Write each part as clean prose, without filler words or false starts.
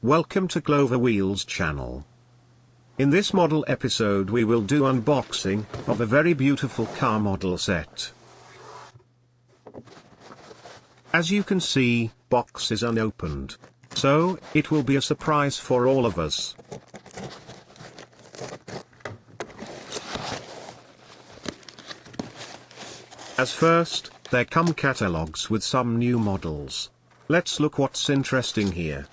Welcome to Clover Wheels channel. In this model episode we will do unboxing of a very beautiful car model set. As you can see, box is unopened. So, it will be a surprise for all of us. As first, there come catalogs with some new models. Let's look what's interesting here.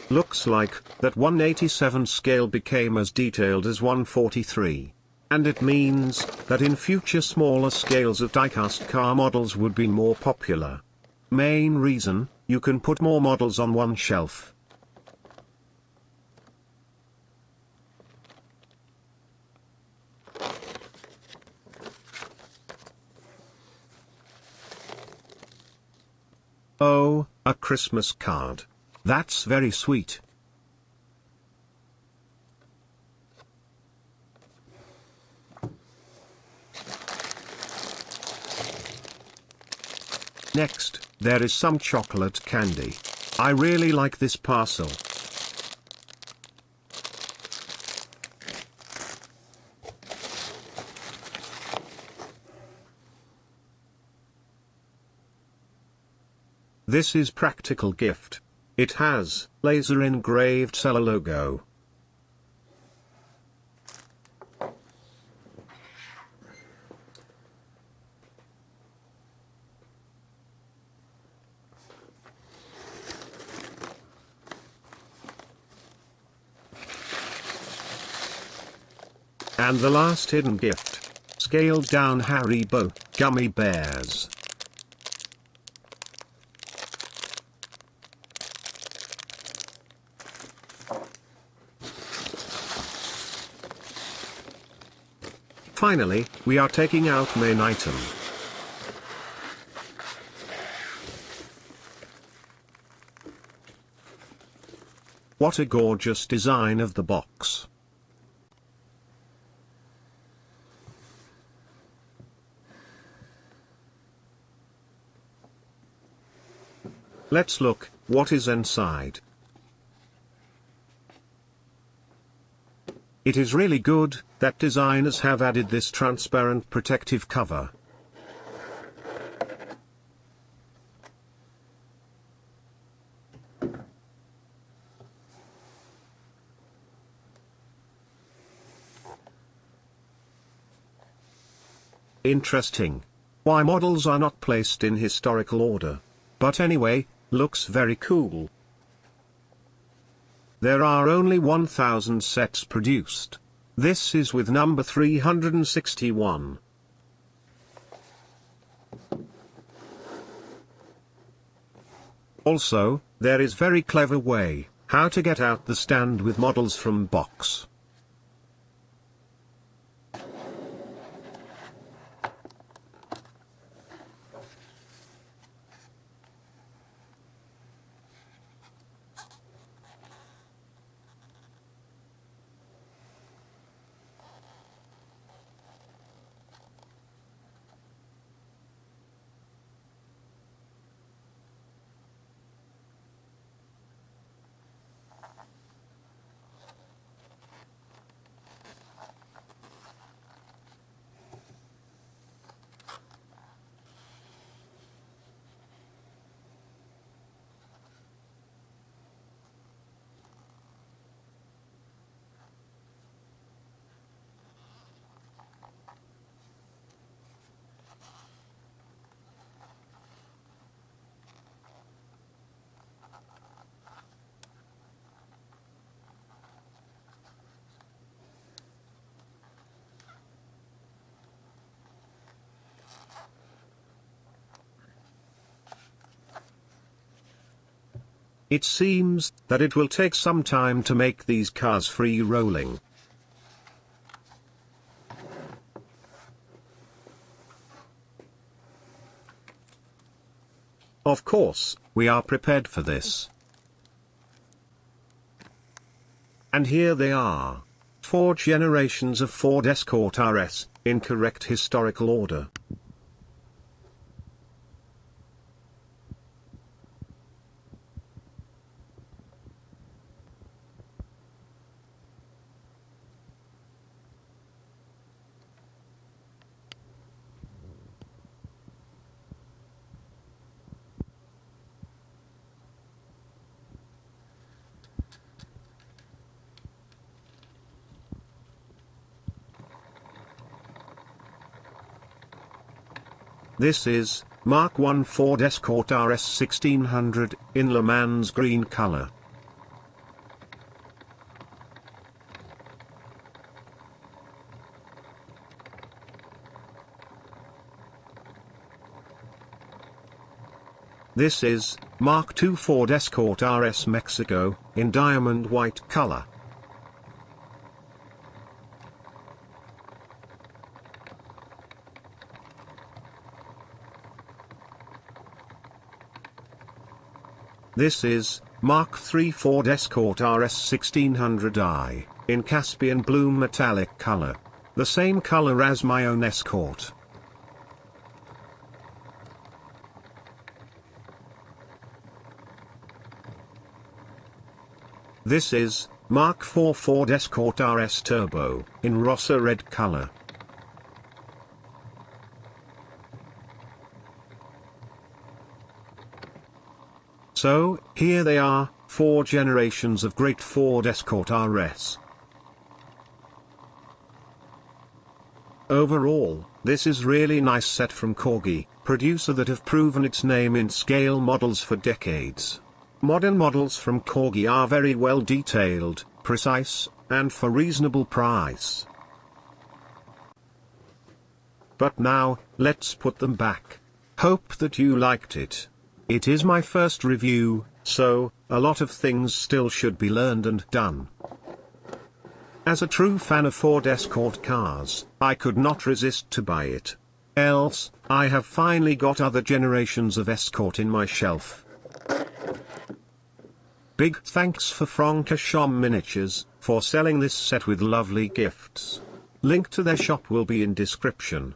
Looks like that 187 scale became as detailed as 143. And it means that in future smaller scales of diecast car models would be more popular. Main reason, you can put more models on one shelf. Oh, a Christmas card. That's very sweet. Next, there is some chocolate candy. I really like this parcel. This is practical gift. It has laser engraved seller logo. And the last hidden gift, scaled down Haribo gummy bears. Finally, we are taking out main item. What a gorgeous design of the box. Let's look what is inside. It is really good that designers have added this transparent protective cover. Interesting. Why models are not placed in historical order. But anyway, looks very cool. There are only 1,000 sets produced. This is with number 361. Also, there is very clever way how to get out the stand with models from box. It seems that it will take some time to make these cars free rolling. Of course, we are prepared for this. And here they are. 4 generations of Ford Escort RS, in correct historical order. This is Mark I Ford Escort RS 1600 in Le Mans green color. This is Mark II Ford Escort RS Mexico in diamond white color. This is Mark III Ford Escort RS 1600i, in Caspian blue metallic color. The same color as my own Escort. This is Mark IV Ford Escort RS Turbo, in Rossa red color. So, here they are, 4 generations of great Ford Escort RS. Overall, this is really nice set from Corgi, producer that have proven its name in scale models for decades. Modern models from Corgi are very well detailed, precise, and for reasonable price. But now, let's put them back. Hope that you liked it. It is my first review, so, a lot of things still should be learned and done. As a true fan of Ford Escort cars, I could not resist to buy it. Else, I have finally got other generations of Escort in my shelf. Big thanks for Francorchamps Miniatures, for selling this set with lovely gifts. Link to their shop will be in description.